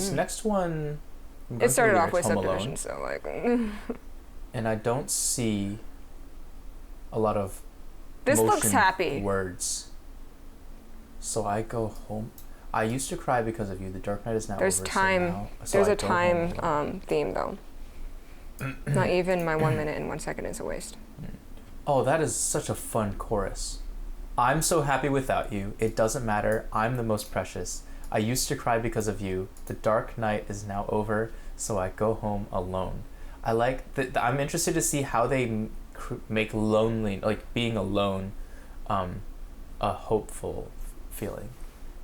This next one... It started off with Home subdivision, Alone, so like... and I don't see a lot of This looks motion happy. words. So I go home. I used to cry because of you. The Dark Knight is now There's over. time. There's a time theme though. Not even my 1 minute and 1 second is a waste. Oh, that is such a fun chorus. I'm so happy without you. It doesn't matter. I'm the most precious. I used to cry because of you. The dark night is now over, so I go home alone. I like that. I'm interested to see how they make lonely, like being alone, a hopeful feeling.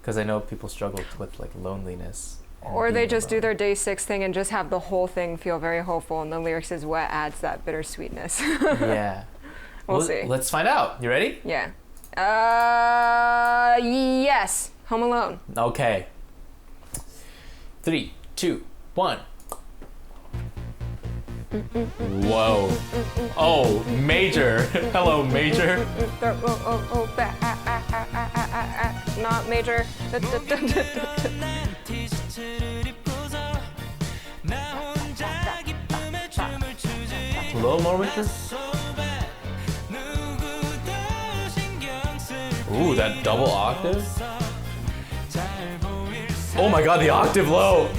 Because I know people struggle with like loneliness. Or they just do their Day6 thing and just have the whole thing feel very hopeful, and the lyrics is what adds that bittersweetness. Yeah. We'll see. Let's find out. You ready? Yeah. Yes. Home Alone. Okay. 3, 2, 1. Whoa. Oh, Major. Hello, Major. Not Major. A little more Major. Ooh, that double octave. Oh my god, the octave low.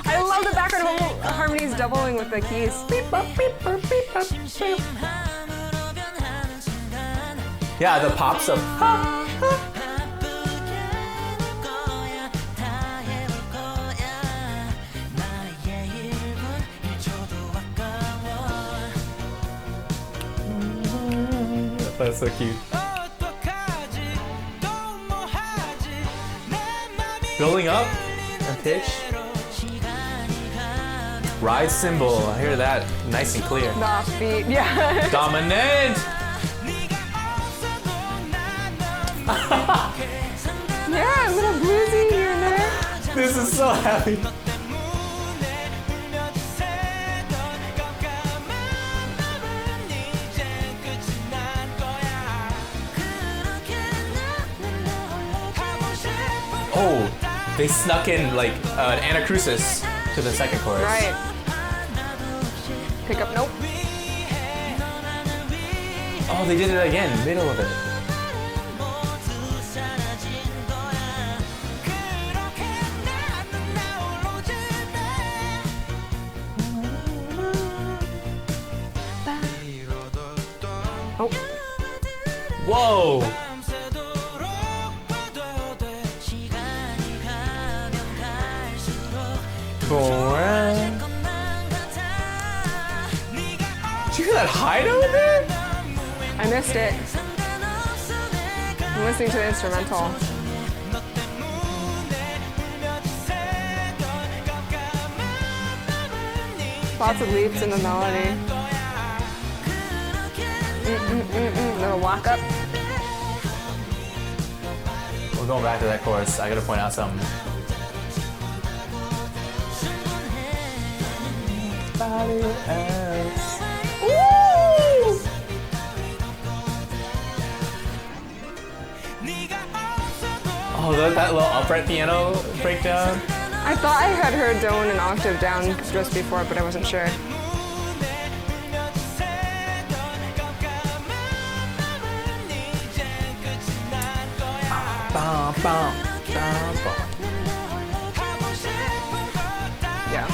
I love the background harmonies doubling with the keys. Yeah, the pops up. That's so cute. Building up and pitch. Ride cymbal, I hear that nice and clear. The offbeat, yeah. Dominant! Yeah, a little bluesy here and there. This is so happy. Oh, they snuck in like anacrusis to the second chorus. Right. Pick up, nope. Oh, they did it again, middle of it. Oh. Whoa! Did you hear that high note there? I missed it. I'm listening to the instrumental. Lots of leaps in the melody. Little walk up. We're going back to that chorus. I gotta point out something. Oh, that little upright piano breakdown. I thought I had heard Doan an octave down just before, but I wasn't sure. Yeah.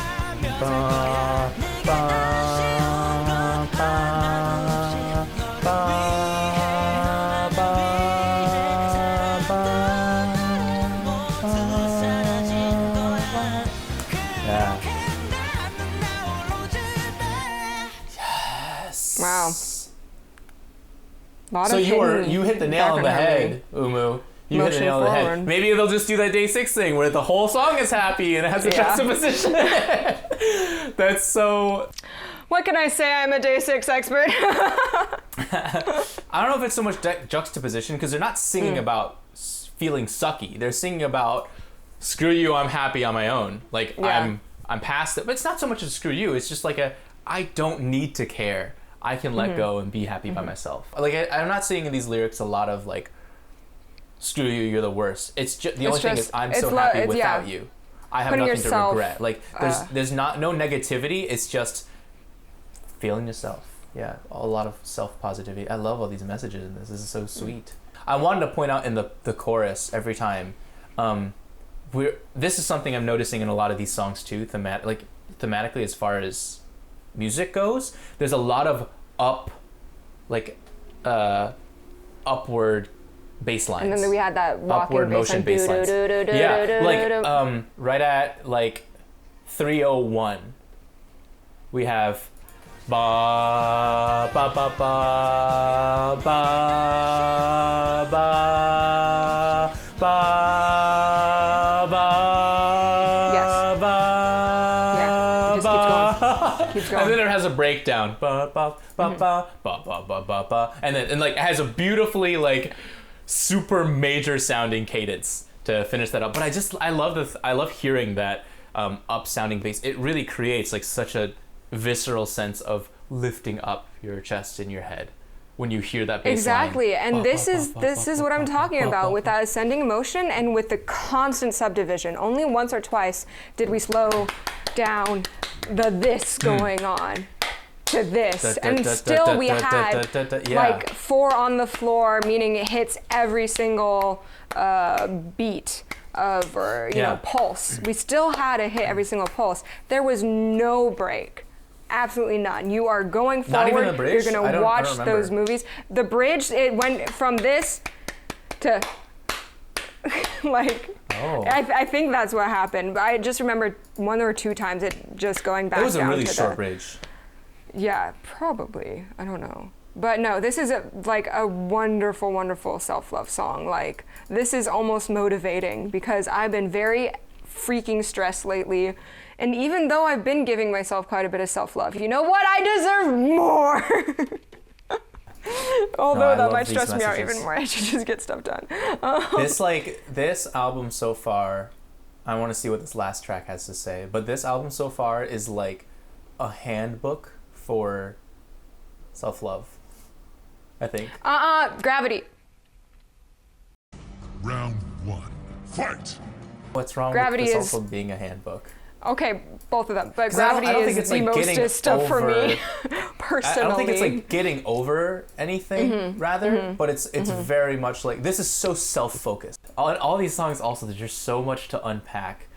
Yes. Wow. So you hit the nail on the head, Umu. You hit the nail on the head. Maybe they'll just do that Day6 thing where the whole song is happy and it has a juxtaposition. That's so... What can I say? I'm a Day6 expert. I don't know if it's so much juxtaposition because they're not singing about feeling sucky. They're singing about, screw you, I'm happy on my own. Like, I'm past it. But it's not so much a screw you. It's just like I don't need to care. I can let go and be happy by myself. Like, I'm not seeing in these lyrics a lot of like screw you, you're the worst. It's just the only thing is I'm it's so lo- happy it's- without yeah. you. I have Putting nothing to yourself, regret. Like there's not no negativity. It's just feeling yourself. Yeah, a lot of self positivity. I love all these messages in this. This is so sweet. I wanted to point out in the chorus every time. This is something I'm noticing in a lot of these songs too. Thematically, as far as music goes, there's a lot of upward bass lines. And then we had that walking upward motion bass lines. Yeah, like right at like 301, we have ba ba ba ba ba ba ba ba. Yes. Yeah. It just keeps going. Keeps going. And then it has a breakdown. Ba ba ba ba ba ba ba ba ba. And like it has a beautifully like super major sounding cadence to finish that up. But I love this. I love hearing that up sounding bass. It really creates like such a visceral sense of lifting up your chest and your head when you hear that bass exactly line. And this is what I'm talking about with that ascending emotion and with the constant subdivision. Only once or twice did we slow down the this going on to this, and still we had like 4 on the floor, meaning it hits every single beat of or you know pulse. We still had to hit every single pulse. There was no break. Absolutely none. You are going forward. Not even the bridge? You're gonna watch those movies. The bridge, it went from this to like. Oh. I think that's what happened. But I just remember 1 or 2 times it just going back. It was a down really to short bridge. Yeah, probably. I don't know. But no, this is like a wonderful, wonderful self-love song. Like this is almost motivating because I've been very freaking stressed lately. And even though I've been giving myself quite a bit of self-love, you know what? I deserve more. Although that might stress me out even more. I should just get stuff done. This album so far, I want to see what this last track has to say, but this album so far is like a handbook for self-love, I think. Gravity. Round 1, fight! What's wrong Gravity with this is also being a handbook? Okay, both of them. But 'Cause I Gravity don't think is it's like the most stuff for me, personally. I don't think it's like getting over anything, but it's very much like, this is so self-focused. All these songs also, there's just so much to unpack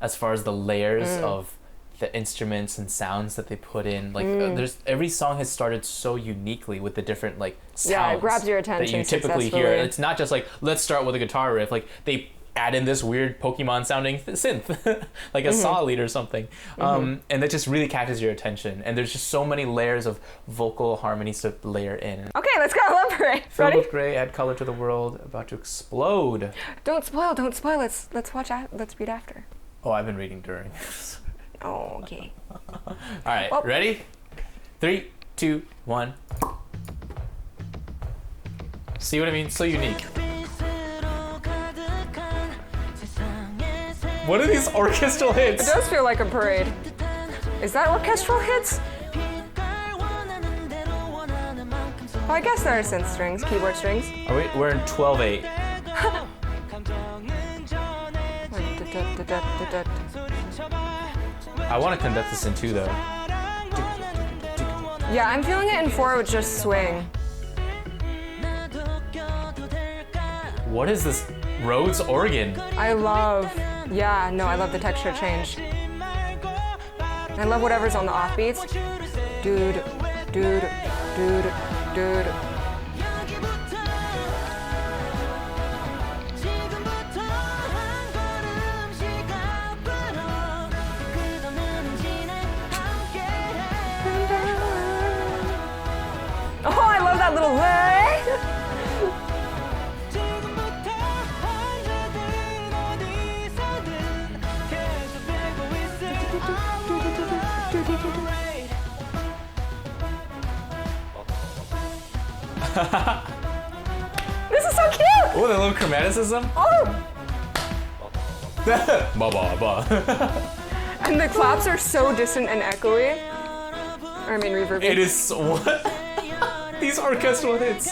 as far as the layers of the instruments and sounds that they put in. Like there's every song has started so uniquely with the different like sounds it grabs your attention that you typically hear. It's not just like, let's start with a guitar riff. Like they add in this weird Pokemon sounding synth, like a saw lead or something. And that just really catches your attention. And there's just so many layers of vocal harmonies to layer in. Okay, let's go. Elaborate. Filled Ready? with gray, add color to the world, about to explode. Don't spoil. Let's watch. Let's read after. Oh, I've been reading during. Oh, okay. All right, ready? 3, 2, 1. See what I mean? So unique. What are these orchestral hits? It does feel like a parade. Is that orchestral hits? Oh, I guess there are synth strings, keyboard strings. We're in 12/8. I want to conduct this in 2 though. Yeah, I'm feeling it in 4 with just swing. What is this Rhodes organ? I love the texture change. I love whatever's on the offbeats. Dude. Oh, I love that little way. This is so cute. Oh, the little chromaticism. Oh. Ba ba ba. And the claps are so distant and echoey. Or I mean reverby. It is what? These orchestral hits.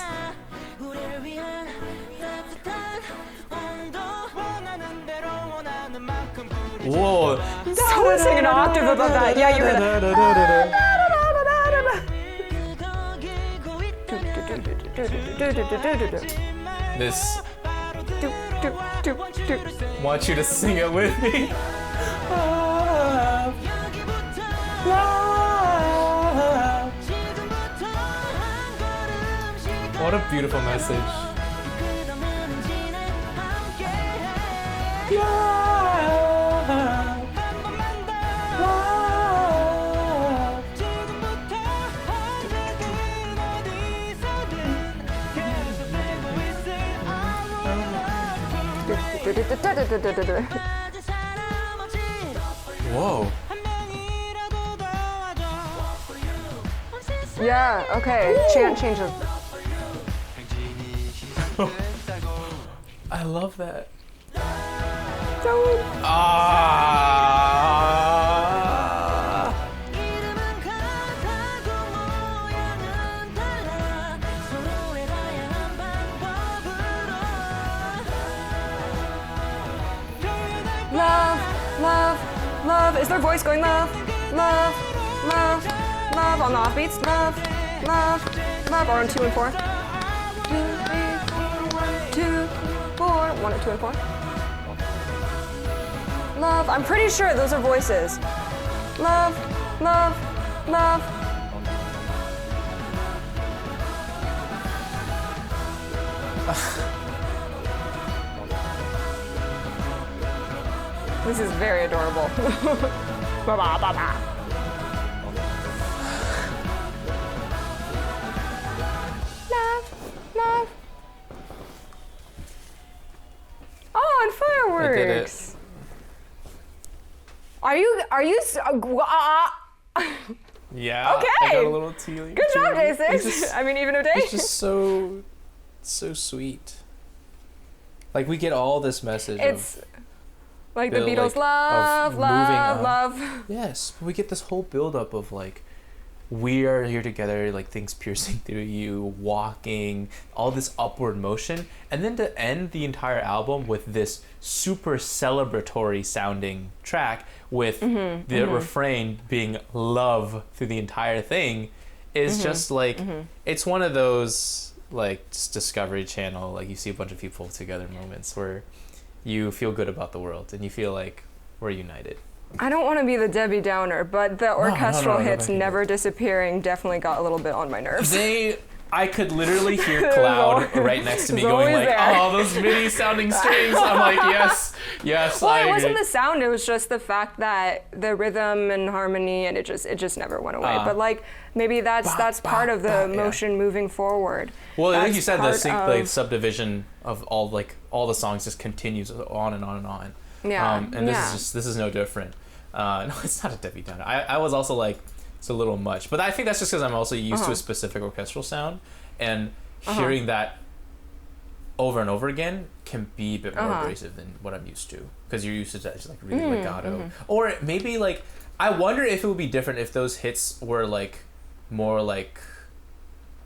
Whoa. Someone sing an octave above that. Yeah, you heard that. This. Want you to sing it with me. What a beautiful message. Whoa. Yeah, okay. Chant changes. I love that. Don't. Ah. Love, love, love. Is their voice going love, love, love, love on the offbeats? Love, love, love. Or on 2 and 4? 2, 4. 1 and 2 and 4. Love. I'm pretty sure those are voices. Love, love, love. This is very adorable. Ba ba ba ba. Love, love. Oh, and fireworks. I did it. Are you Yeah. Okay. I got a little tealy. Good job, It's DAY6. just- I mean, even a day. It's just so sweet. Like we get all this message It's like the Bill, Beatles, like, love, of moving love, on. love. yes, but we get this whole build up of like we are here together, like things piercing through you, walking, all this upward motion, and then to end the entire album with this super celebratory sounding track with the refrain being love through the entire thing is just like it's one of those like just Discovery Channel, like you see a bunch of people together moments where you feel good about the world and you feel like we're united. I don't want to be the Debbie Downer, but the orchestral hits never disappearing definitely got a little bit on my nerves. I could literally hear Cloud right next to me It's going always like, there. oh, those MIDI sounding strings. I'm like, yes, Well, I it agree. wasn't the sound; it was just the fact that the rhythm and harmony, and it just never went away. But like maybe that's part of the motion moving forward. Well, like That's you said, the of- subdivision of all the songs just continues on and on and on. Yeah, And this is no different. No, it's not a Debbie Downer. I was also like, it's a little much, but I think that's just because I'm also used to a specific orchestral sound, and hearing that over and over again can be a bit more abrasive than what I'm used to, because you're used to just like really legato, or maybe like I wonder if it would be different if those hits were like more like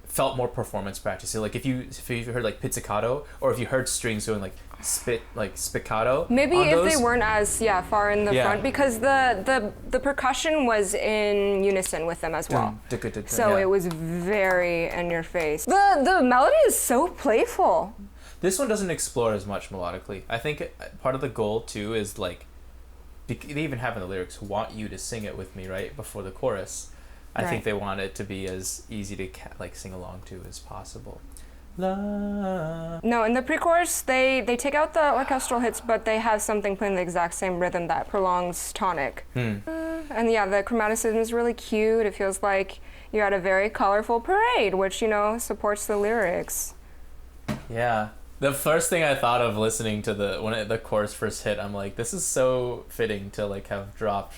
felt more performance practice. So like if you heard like pizzicato, or if you heard strings going like spiccato. Maybe on if those, they weren't as far in the front, because the percussion was in unison with them as well. So it was very in your face. The melody is so playful. This one doesn't explore as much melodically. I think part of the goal too is like they even have in the lyrics, want you to sing it with me right before the chorus. I think they want it to be as easy to like sing along to as possible. Love. No, in the pre-chorus, they take out the orchestral hits, but they have something playing the exact same rhythm that prolongs tonic. And yeah, the chromaticism is really cute. It feels like you're at a very colorful parade, which, supports the lyrics. Yeah. The first thing I thought of listening to the chorus first hit, I'm like, this is so fitting to like have dropped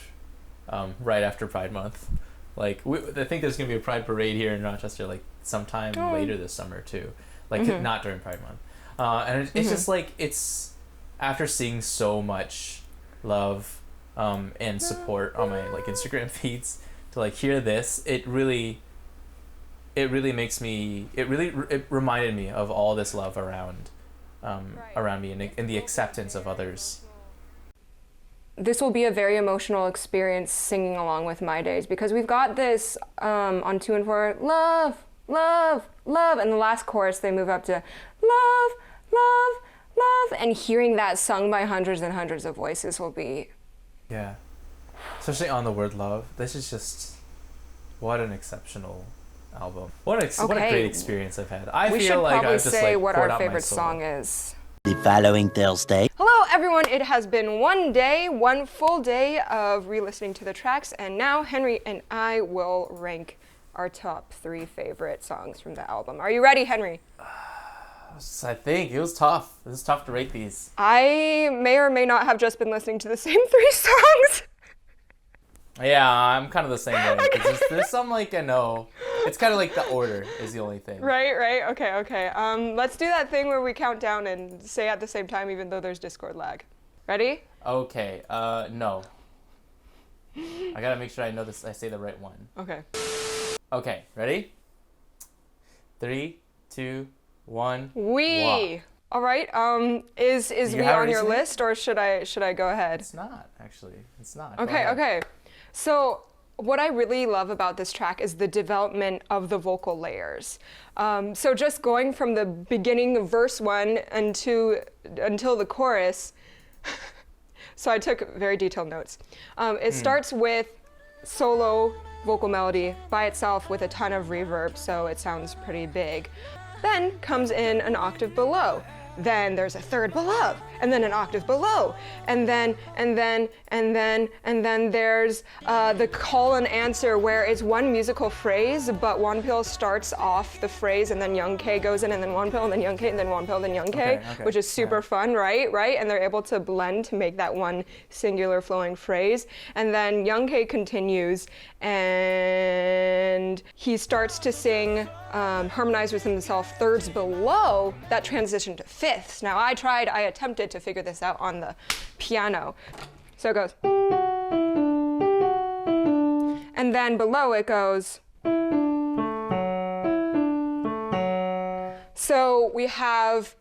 right after Pride Month. Like, I think there's gonna be a Pride parade here in Rochester, like sometime later this summer too, like not during Pride Month. And it's just like it's after seeing so much love and support on my like Instagram feeds to like hear this, it really makes me. It reminded me of all this love around me and the acceptance of others. this will be a very emotional experience singing along with My Days, because we've got this on 2 and 4, love, love, love, and the last chorus they move up to love, love, love, and hearing that sung by hundreds and hundreds of voices will be... Yeah. Especially on the word love. This is just, what an exceptional album. What a great experience I've had. I we feel should like probably I've just say like what poured our out my favorite soul. song is. The following Thursday. Hello everyone, it has been one full day of re-listening to the tracks, and now Henry and I will rank our top 3 favorite songs from the album. Are you ready, Henry? I think it was tough. It was tough to rate these. I may or may not have just been listening to the same 3 songs. Yeah, I'm kind of the same way. There's some like I know. It's kind of like the order is the only thing. Right. Okay. Let's do that thing where we count down and say at the same time, even though there's Discord lag. Ready? Okay. No. I gotta make sure I know this. I say the right one. Okay. Okay. Ready? 3, 2, 1. We. Walk. All right. Is You we have on your reasoning? list, or should I go ahead? It's not actually. It's not. Go Okay. ahead. Okay. So what I really love about this track is the development of the vocal layers. So just going from the beginning of verse 1 until the chorus. So I took very detailed notes. It starts with solo vocal melody by itself with a ton of reverb, so it sounds pretty big. Then comes in an octave below. Then there's a third below, and then an octave below, and then there's the call and answer, where it's one musical phrase, but Wonpil starts off the phrase, and then Young K goes in, and then Wonpil, and then Young K, and then Wonpil, and then Young K, Okay, which is super fun, right? And they're able to blend to make that one singular flowing phrase. And then Young K continues, and he starts to sing, harmonize with himself thirds below that transition to fifths. Now I attempted to figure this out on the piano. So it goes. And then below it goes. So we have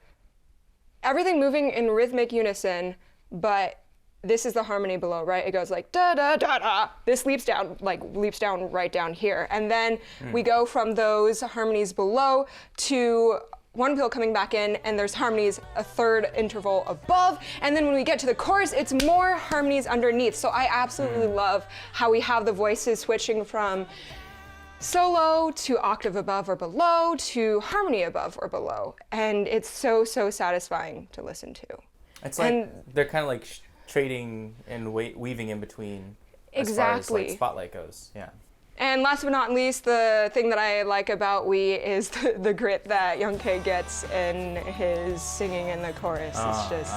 everything moving in rhythmic unison, but this is the harmony below, right? It goes like da da da da. This leaps down right down here. And then we go from those harmonies below to Wonpil coming back in, and there's harmonies a third interval above. And then when we get to the chorus, it's more harmonies underneath. So I absolutely love how we have the voices switching from solo to octave above or below to harmony above or below. And it's so satisfying to listen to. It's like they're kind of like trading and weaving in between as far as like spotlight goes. Yeah. And last but not least, the thing that I like about Wee is the grit that Young K gets in his singing in the chorus. It's just,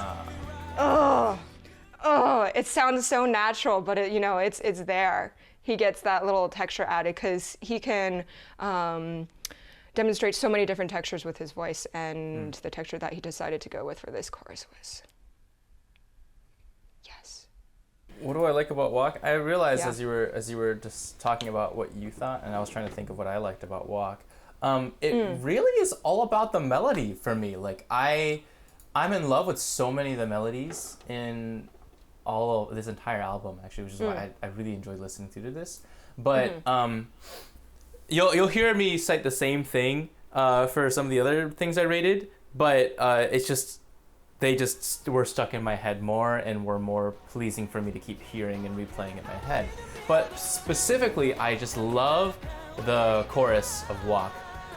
it sounds so natural, but it's there. He gets that little texture added because he can demonstrate so many different textures with his voice, and the texture that he decided to go with for this chorus was yes. What do I like about Walk? I realized as you were just talking about what you thought, and I was trying to think of what I liked about Walk. It really is all about the melody for me. Like I'm in love with so many of the melodies in all of this entire album, actually, which is why I really enjoyed listening to this. But you'll hear me cite the same thing for some of the other things I rated, but it's just they just were stuck in my head more and were more pleasing for me to keep hearing and replaying in my head. But specifically, I just love the chorus of Walk.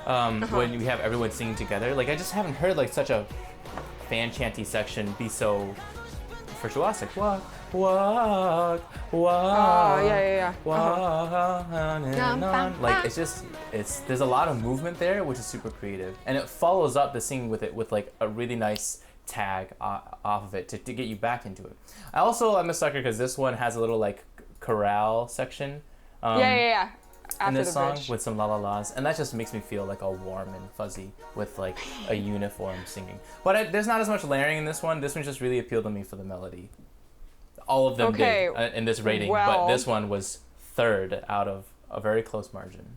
When we have everyone singing together. Like, I just haven't heard like such a fan chanty section be so virtuosic. Walk, walk, walk. Oh, yeah. Walk on and on. Like, there's a lot of movement there, which is super creative. And it follows up the singing with it with like a really nice tag off of it to get you back into it. I'm a sucker because this one has a little like chorale section. Yeah. In this song bridge. with some la la las, and that just makes me feel like all warm and fuzzy with like a uniform singing. But there's not as much layering in this one. This one just really appealed to me for the melody. All of them did in this rating, but this one was third out of a very close margin.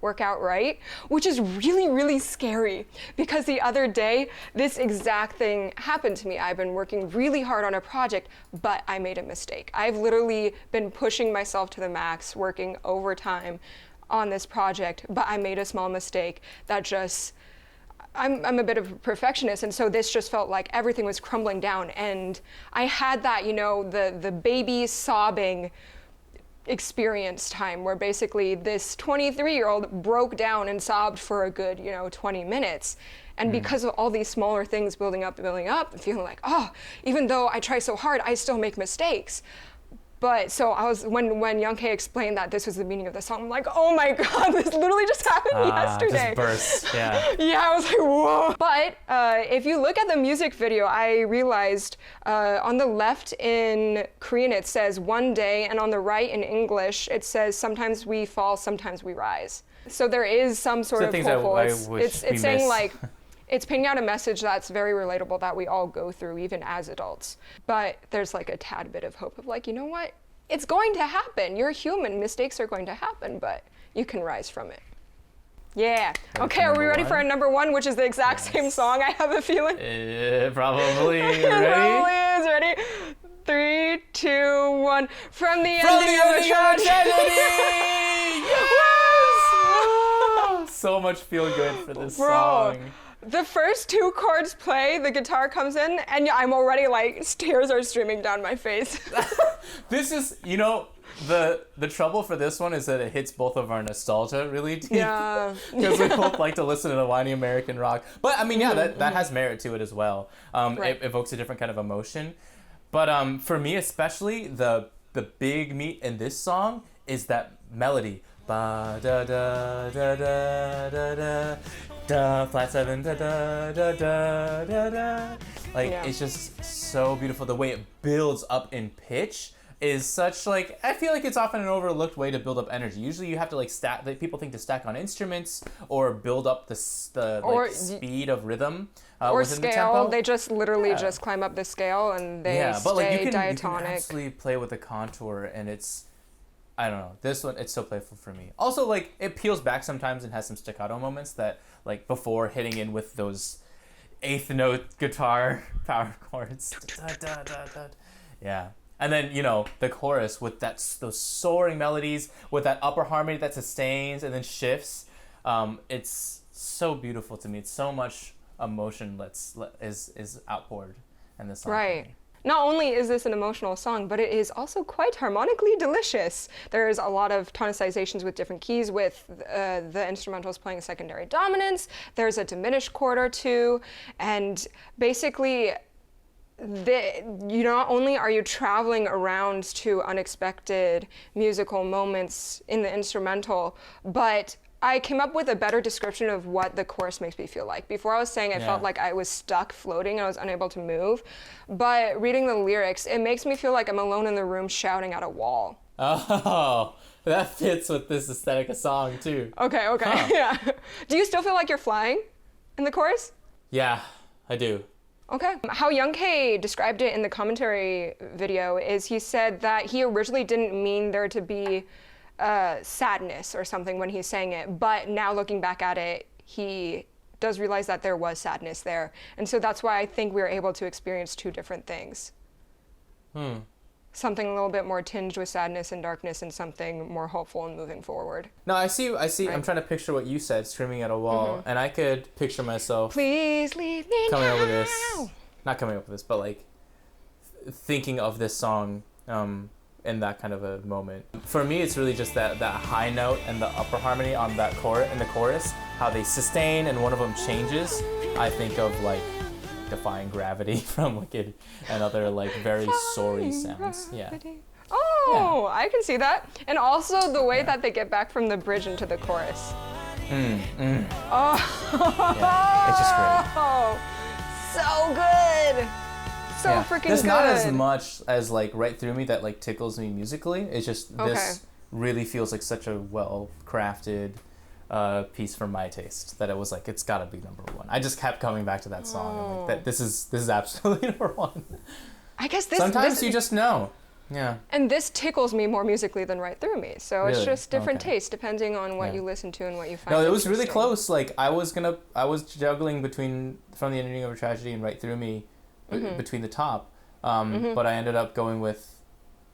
work out right, which is really, really scary because the other day, this exact thing happened to me. I've been working really hard on a project, but I made a mistake. I've literally been pushing myself to the max, working overtime on this project, but I made a small mistake that just, I'm a bit of a perfectionist, and so this just felt like everything was crumbling down, and I had that, you know, the baby sobbing experience time where basically this 23-year-old broke down and sobbed for a good, 20 minutes. And because of all these smaller things building up, feeling like, oh, even though I try so hard, I still make mistakes. But so I was, when Younghae explained that this was the meaning of the song, I'm like, oh my God, this literally just happened yesterday. Just burst, yeah. Yeah, I was like, whoa. But if you look at the music video, I realized on the left in Korean it says one day, and on the right in English it says sometimes we fall, sometimes we rise. So there is some sort of hopeful. It's saying like, it's painting out a message that's very relatable that we all go through even as adults. But there's like a tad bit of hope of like, you know what? It's going to happen. You're human. Mistakes are going to happen, but you can rise from it. Yeah. Okay, are we ready for our number one, which is the exact same song, I have a feeling? Probably. It Ready? probably is. Ready? 3, 2, 1. From the ending of the tragedy! Yes! So much feel good for this song. The first 2 chords play, the guitar comes in, and I'm already like, tears are streaming down my face. This is, the trouble for this one is that it hits both of our nostalgia really deep. Yeah. Because we both like to listen to the whiny American rock. But I mean, yeah, that has merit to it as well. It evokes a different kind of emotion. But for me especially, the big meat in this song is that melody. Ba da da da da da da da, flat 7 da da da da da da. Like it's just so beautiful. The way it builds up in pitch is such like, I feel like it's often an overlooked way to build up energy. Usually you have to like stack, like, people think to stack on instruments or build up the speed of rhythm or within scale. the tempo. They just literally just climb up the scale and they but like stay you diatonic. can actually play with the contour, and it's, I don't know, this one, it's so playful for me. Also, like, it peels back sometimes and has some staccato moments that, like, before hitting in with those eighth note guitar power chords. Da, da, da, da. Yeah. And then, the chorus with those soaring melodies, with that upper harmony that sustains and then shifts. It's so beautiful to me. It's so much emotion is outpoured in this song. Right. Not only is this an emotional song, but it is also quite harmonically delicious. There's a lot of tonicizations with different keys, with the instrumentals playing secondary dominance. There's a diminished chord or two, and basically, not only are you traveling around to unexpected musical moments in the instrumental, but I came up with a better description of what the chorus makes me feel like. Before I was saying I felt like I was stuck floating, I was unable to move. But reading the lyrics, it makes me feel like I'm alone in the room shouting at a wall. Oh, that fits with this aesthetic of song too. Okay, huh. Yeah. Do you still feel like you're flying in the chorus? Yeah, I do. Okay. How Younghae described it in the commentary video is he said that he originally didn't mean there to be sadness or something when he's saying it, but now looking back at it, he does realize that there was sadness there, and so that's why I think we were able to experience 2 different things. Something a little bit more tinged with sadness and darkness, and something more hopeful and moving forward. No, I see. Right. I'm trying to picture what you said, screaming at a wall, and I could picture myself. Please leave me coming now. up with this. Not coming up with this, but like thinking of this song. In that kind of a moment. For me, it's really just that high note and the upper harmony on that in the chorus, how they sustain and one of them changes. I think of like Defying Gravity from Wicked and other like very soaring sounds. Yeah. Oh, yeah. I can see that. And also the way that they get back from the bridge into the chorus. Oh. Yeah, it's just great. So good. So freaking good. There's not as much as like right through me that like tickles me musically. It's just this really feels like such a well-crafted piece for my taste that it was like, it's gotta be number one. I just kept coming back to that song and like this is absolutely number one. I guess sometimes you just know. Yeah. And this tickles me more musically than Right Through Me. So it's Really? just different Okay. tastes depending on what Yeah. you listen to and what you find No, it was really interesting. close. Like I was juggling between From the Ending of a Tragedy and Right Through Me, between the top. But I ended up going with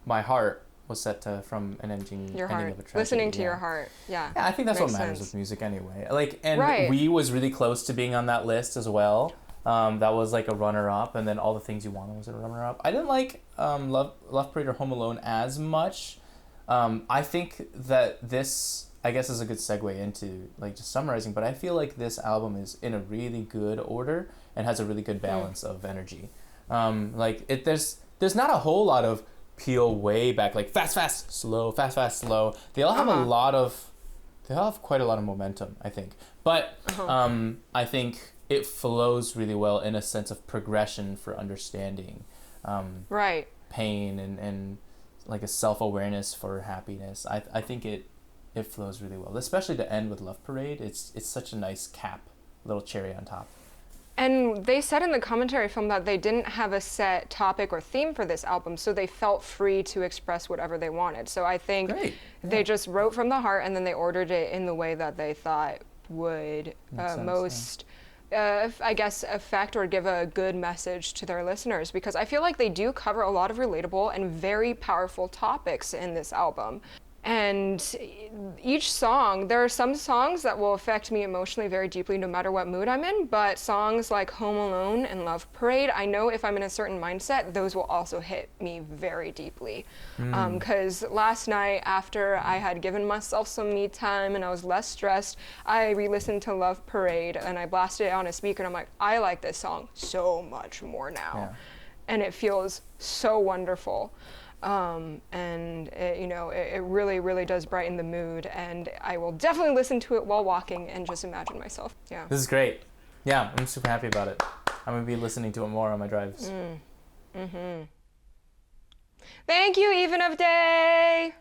My Heart was set to From an Ending Your of a heart. Tragedy. Listening to yeah. your heart. Yeah. Yeah, I think that's what Makes matters sense. with music anyway. Like, and Right. We was really close to being on that list as well. That was like a runner-up, and then All the Things You Wanted was a runner-up. I didn't like Love Parade or Home Alone as much. I think that this, I guess, is a good segue into like just summarizing. But I feel like this album is in a really good order and has a really good balance of energy. There's not a whole lot of peel way back, like fast, slow. They all have quite a lot of momentum, I think. But I think it flows really well in a sense of progression for understanding Right. pain and like a self-awareness for happiness. I think it flows really well, especially to end with Love Parade. It's such a nice cap, little cherry on top. And they said in the commentary film that they didn't have a set topic or theme for this album, so they felt free to express whatever they wanted. So I think Great. they just wrote from the heart, and then they ordered it in the way that they thought would sense, I guess, affect or give a good message to their listeners, because I feel like they do cover a lot of relatable and very powerful topics in this album. And each song, there are some songs that will affect me emotionally very deeply no matter what mood I'm in, but songs like Home Alone and Love Parade, I know if I'm in a certain mindset, those will also hit me very deeply. Because last night, after I had given myself some me time and I was less stressed, I re-listened to Love Parade and I blasted it on a speaker and I'm like, I like this song so much more now. Yeah. And it feels so wonderful. And it really, really does brighten the mood, and I will definitely listen to it while walking and just imagine myself. Yeah. This is great. Yeah, I'm super happy about it. I'm gonna be listening to it more on my drives. Thank you, Even of Day.